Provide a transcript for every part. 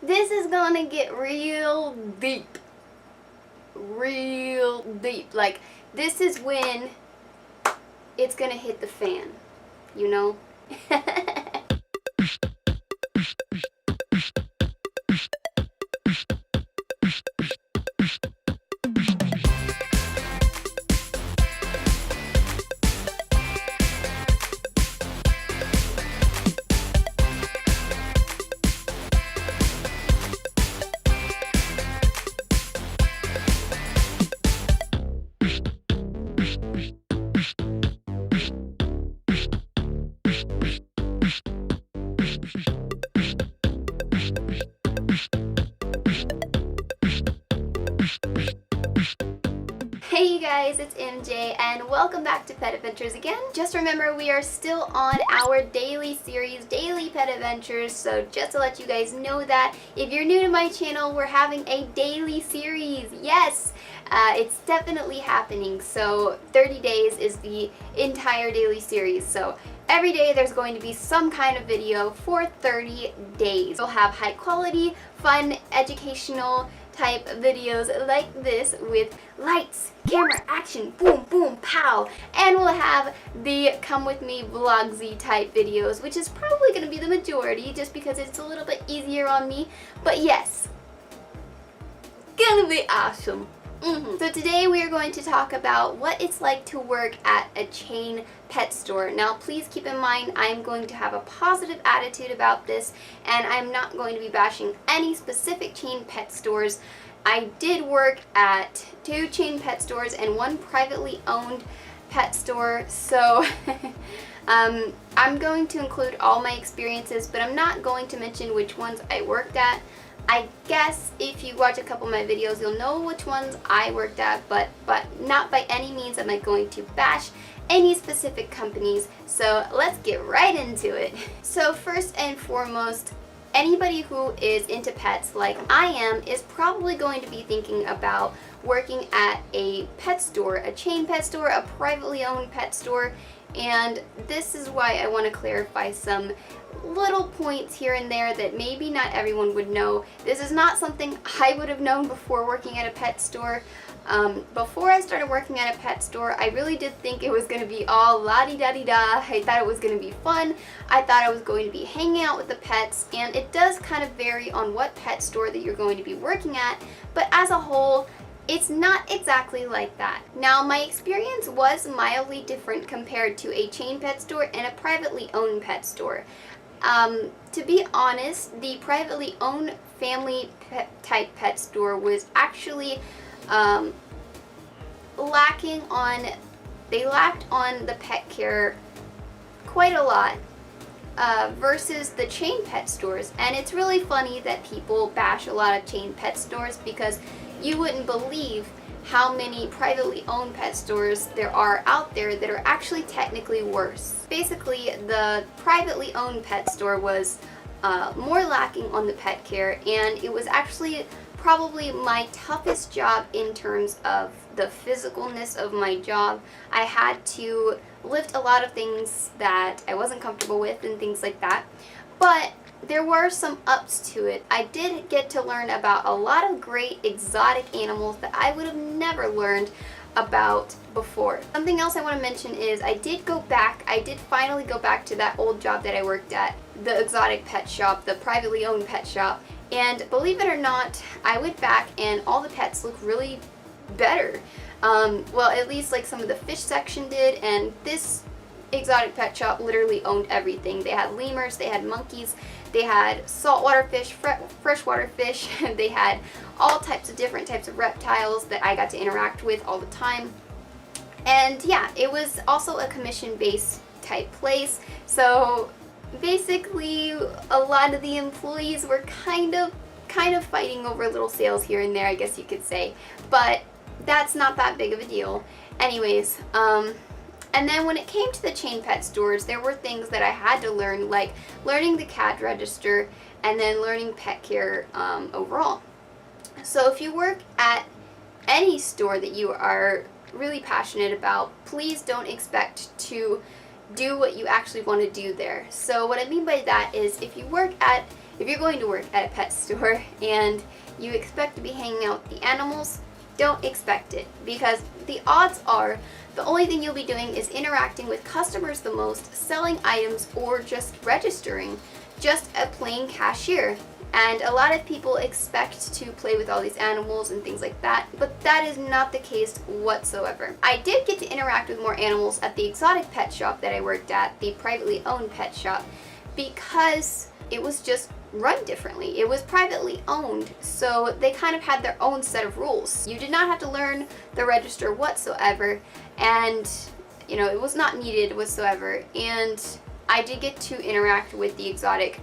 This is gonna get real deep. Real deep. Like, this is when it's gonna hit the fan, you know? Hey you guys, it's MJ and welcome back to Pet Adventures again. Just remember, we are still on our daily series, Daily Pet Adventures, so just to let you guys know that if you're new to my channel, we're having a daily series. Yes! It's definitely happening. So 30 days is the entire daily series. So every day there's going to be some kind of video for 30 days. We'll have high quality, fun, educational type videos like this with lights, camera, action, boom, boom, pow. And we'll have the come with me vlogsy type videos, which is probably going to be the majority just because it's a little bit easier on me. But yes, gonna be awesome. So today we are going to talk about what it's like to work at a chain pet store. Now please keep in mind, I'm going to have a positive attitude about this and I'm not going to be bashing any specific chain pet stores. I did work at 2 chain pet stores and 1 privately owned pet store, so I'm going to include all my experiences, but I'm not going to mention which ones I worked at. I guess if you watch a couple of my videos, you'll know which ones I worked at, but not by any means am I going to bash any specific companies. So let's get right into it. So first and foremost, anybody who is into pets like I am is probably going to be thinking about working at a pet store, a chain pet store, a privately owned pet store. And this is why I want to clarify some little points here and there that maybe not everyone would know. This is not something I would have known before working at a pet store. Before I started working at a pet store, I really did think it was going to be all la-di-da-di-da. I thought it was going to be fun. I thought I was going to be hanging out with the pets, and it does kind of vary on what pet store that you're going to be working at, but as a whole, it's not exactly like that. Now, my experience was mildly different compared to a chain pet store and a privately owned pet store. To be honest, the privately owned family type pet store was actually lacked on the pet care quite a lot versus the chain pet stores. And it's really funny that people bash a lot of chain pet stores because you wouldn't believe how many privately owned pet stores there are out there that are actually technically worse. Basically, the privately owned pet store was more lacking on the pet care, and it was actually probably my toughest job in terms of the physicalness of my job. I had to lift a lot of things that I wasn't comfortable with and things like that, but there were some ups to it. I did get to learn about a lot of great exotic animals that I would have never learned about before. Something else I want to mention is I did finally go back to that old job that I worked at, the exotic pet shop, the privately owned pet shop, and believe it or not, I went back and all the pets look really better. Well, at least like some of the fish section did, and this exotic pet shop literally owned everything. They had lemurs, they had monkeys, they had saltwater fish, freshwater fish, they had all types of different types of reptiles that I got to interact with all the time. And yeah, it was also a commission-based type place, so basically a lot of the employees were kind of fighting over little sales here and there, I guess you could say, but that's not that big of a deal. Anyways, and then when it came to the chain pet stores, there were things that I had to learn, like learning the CAD register and then learning pet care overall. So if you work at any store that you are really passionate about, please don't expect to do what you actually want to do there. So what I mean by that is if you work at if you're going to work at a pet store and you expect to be hanging out with the animals, don't expect it, because the odds are the only thing you'll be doing is interacting with customers the most, selling items, or just registering, just a plain cashier. And a lot of people expect to play with all these animals and things like that, but that is not the case whatsoever. I did get to interact with more animals at the exotic pet shop that I worked at, the privately owned pet shop, because it was just run differently. It was privately owned, so they kind of had their own set of rules. You did not have to learn the register whatsoever, and it was not needed whatsoever. And I did get to interact with the exotic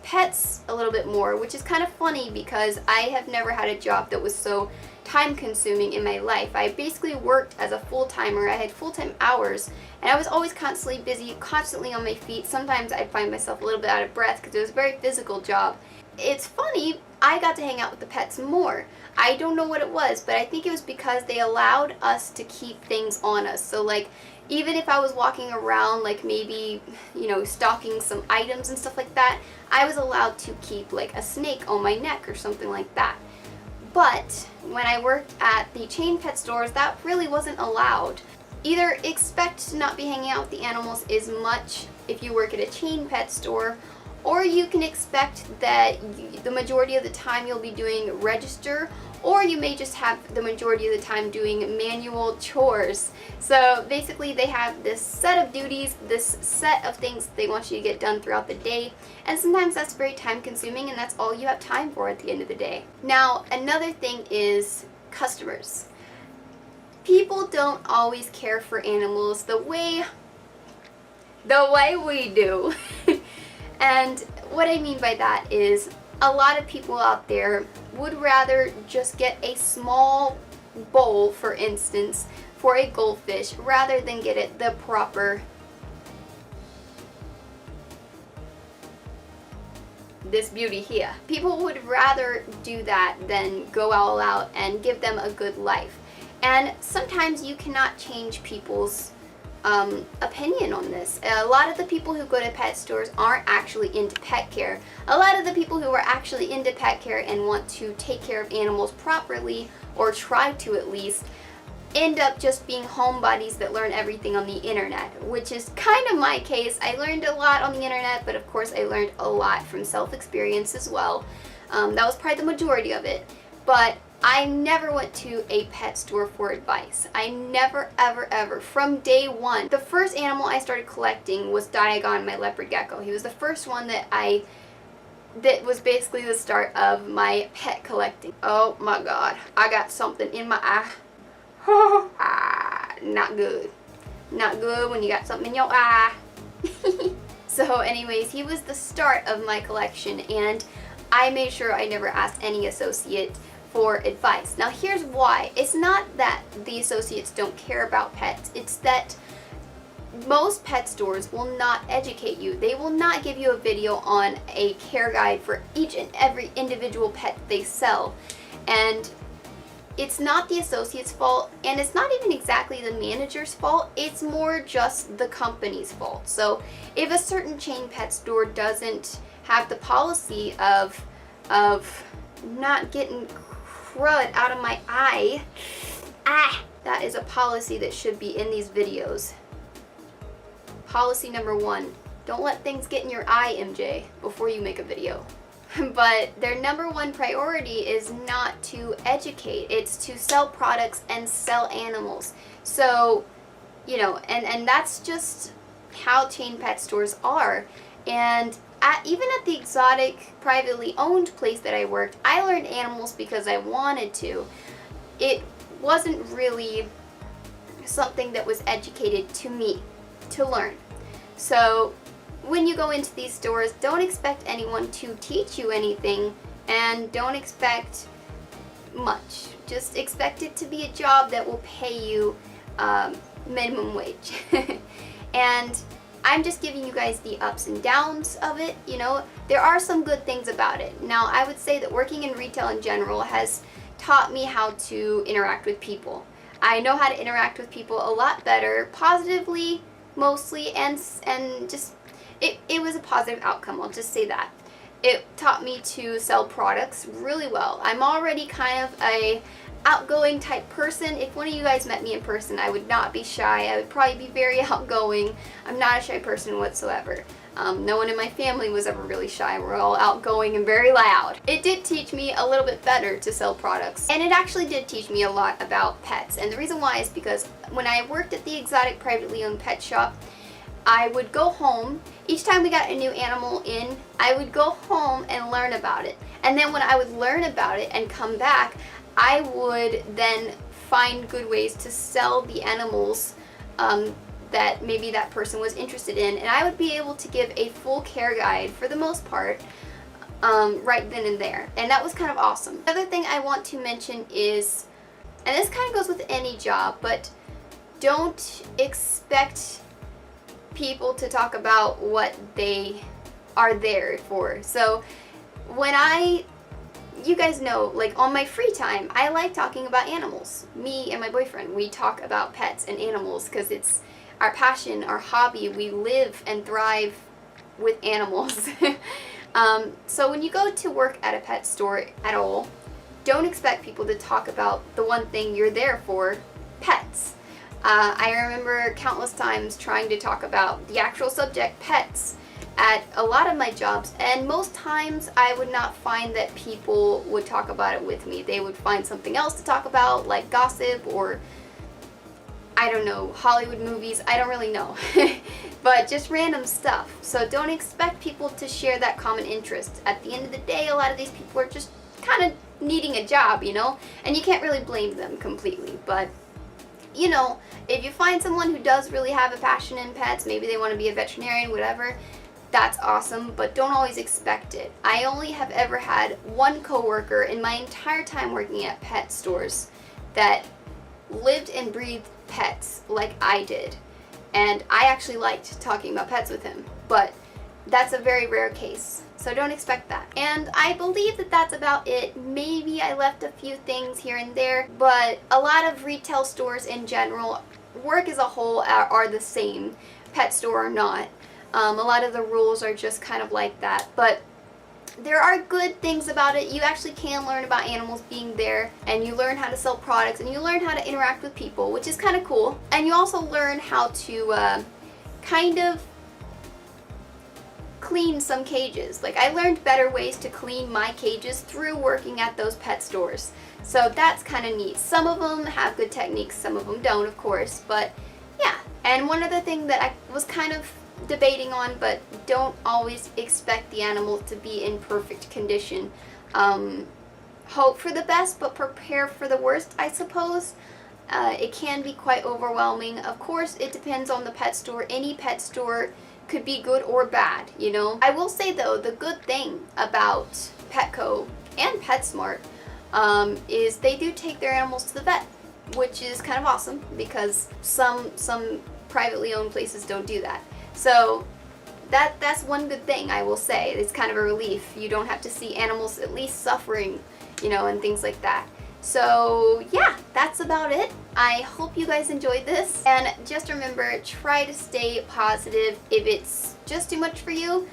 pets a little bit more, which is kind of funny because I have never had a job that was so time consuming in my life. I basically worked as a full-timer. I had full-time hours, and I was always constantly busy, constantly on my feet. Sometimes I'd find myself a little bit out of breath because it was a very physical job. It's funny, I got to hang out with the pets more. I don't know what it was, but I think it was because they allowed us to keep things on us. So like, even if I was walking around, like maybe, stocking some items and stuff like that, I was allowed to keep like a snake on my neck or something like that. But when I worked at the chain pet stores, that really wasn't allowed. Either expect to not be hanging out with the animals as much if you work at a chain pet store, or you can expect that the majority of the time you'll be doing register, or you may just have the majority of the time doing manual chores. So basically they have this set of duties, this set of things they want you to get done throughout the day, and sometimes that's very time consuming and that's all you have time for at the end of the day. Now, another thing is customers. People don't always care for animals the way we do. And what I mean by that is a lot of people out there would rather just get a small bowl, for instance, for a goldfish rather than get it the proper this beauty here. People would rather do that than go all out and give them a good life. And sometimes you cannot change people's opinion on this. A lot of the people who go to pet stores aren't actually into pet care. A lot of the people who are actually into pet care and want to take care of animals properly, or try to at least, end up just being homebodies that learn everything on the internet, which is kind of my case. I learned a lot on the internet, but of course I learned a lot from self-experience as well. That was probably the majority of it. But I never went to a pet store for advice. I never, ever, ever, from day one. The first animal I started collecting was Diagon, my leopard gecko. He was the first one that was basically the start of my pet collecting. Oh my God, I got something in my eye. Not good. Not good when you got something in your eye. So anyways, he was the start of my collection, and I made sure I never asked any associate for advice. Now here's why. It's not that the associates don't care about pets, it's that most pet stores will not educate you. They will not give you a video on a care guide for each and every individual pet they sell. And it's not the associate's fault, and it's not even exactly the manager's fault. It's more just the company's fault. So if a certain chain pet store doesn't have the policy of not getting crud out of my eye, that is a policy that should be in these videos. Policy number 1, don't let things get in your eye, MJ, before you make a video. But their number 1 priority is not to educate, it's to sell products and sell animals. So, and that's just how chain pet stores are. And even at the exotic, privately owned place that I worked, I learned animals because I wanted to. It wasn't really something that was educated to me to learn. So when you go into these stores, don't expect anyone to teach you anything, and don't expect much. Just expect it to be a job that will pay you minimum wage. And I'm just giving you guys the ups and downs of it. There are some good things about it. Now, I would say that working in retail in general has taught me how to interact with people. I know how to interact with people a lot better, positively mostly, and just it was a positive outcome, I'll just say that. it taught me to sell products really well. I'm already kind of a outgoing type person. If one of you guys met me in person, I would not be shy. I would probably be very outgoing. I'm not a shy person whatsoever. No one in my family was ever really shy. We're all outgoing and very loud. It did teach me a little bit better to sell products, and it actually did teach me a lot about pets. And the reason why is because when I worked at the exotic privately owned pet shop, I would go home. Each time we got a new animal in, I would go home and learn about it. And then when I would learn about it and come back, I would then find good ways to sell the animals that maybe that person was interested in, and I would be able to give a full care guide for the most part right then and there, and that was kind of awesome. Another thing I want to mention is, and this kind of goes with any job, but don't expect people to talk about what they are there for. So when you guys know, like on my free time, I like talking about animals. Me and my boyfriend, we talk about pets and animals because it's our passion, our hobby. We live and thrive with animals. So when you go to work at a pet store at all, don't expect people to talk about the one thing you're there for, pets. I remember countless times trying to talk about the actual subject, pets, at a lot of my jobs, and most times I would not find that people would talk about it with me. They would find something else to talk about, like gossip or, I don't know, Hollywood movies, I don't really know. But just random stuff. So don't expect people to share that common interest. At the end of the day, a lot of these people are just kind of needing a job, you know? And you can't really blame them completely. But, you know, if you find someone who does really have a passion in pets, maybe they want to be a veterinarian, whatever, that's awesome, but don't always expect it. I only have ever had one coworker in my entire time working at pet stores that lived and breathed pets like I did. And I actually liked talking about pets with him, but that's a very rare case. So don't expect that. And I believe that that's about it. Maybe I left a few things here and there, but a lot of retail stores in general, work as a whole, are the same, pet store or not. A lot of the rules are just kind of like that, but there are good things about it. You actually can learn about animals being there, and you learn how to sell products, and you learn how to interact with people, which is kind of cool. And you also learn how to kind of clean some cages. Like, I learned better ways to clean my cages through working at those pet stores. So that's kind of neat. Some of them have good techniques, some of them don't, of course, but yeah. And one other thing that I was kind of debating on, but don't always expect the animal to be in perfect condition. Hope for the best, but prepare for the worst, I suppose. It can be quite overwhelming. Of course, it depends on the pet store. Any pet store could be good or bad, you know. I will say though, the good thing about Petco and PetSmart is they do take their animals to the vet, which is kind of awesome because some privately owned places don't do that. So that's one good thing, I will say. It's kind of a relief. You don't have to see animals at least suffering, you know, and things like that. So yeah, that's about it. I hope you guys enjoyed this, and just remember, try to stay positive. If it's just too much for you,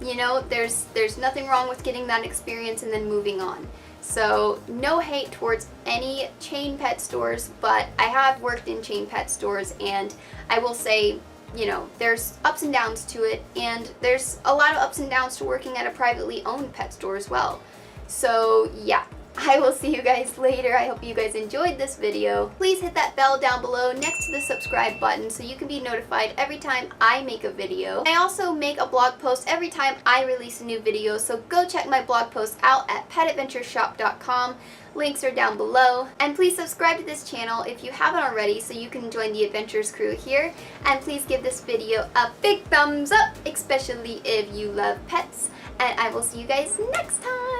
you know, there's nothing wrong with getting that experience and then moving on. So no hate towards any chain pet stores, but I have worked in chain pet stores, and I will say, you know, there's ups and downs to it, and there's a lot of ups and downs to working at a privately owned pet store as well. So yeah, I will see you guys later. I hope you guys enjoyed this video. Please hit that bell down below next to the subscribe button so you can be notified every time I make a video. I also make a blog post every time I release a new video, so go check my blog post out at petadventureshop.com. Links are down below. And please subscribe to this channel if you haven't already so you can join the adventures crew here. And please give this video a big thumbs up, especially if you love pets. And I will see you guys next time.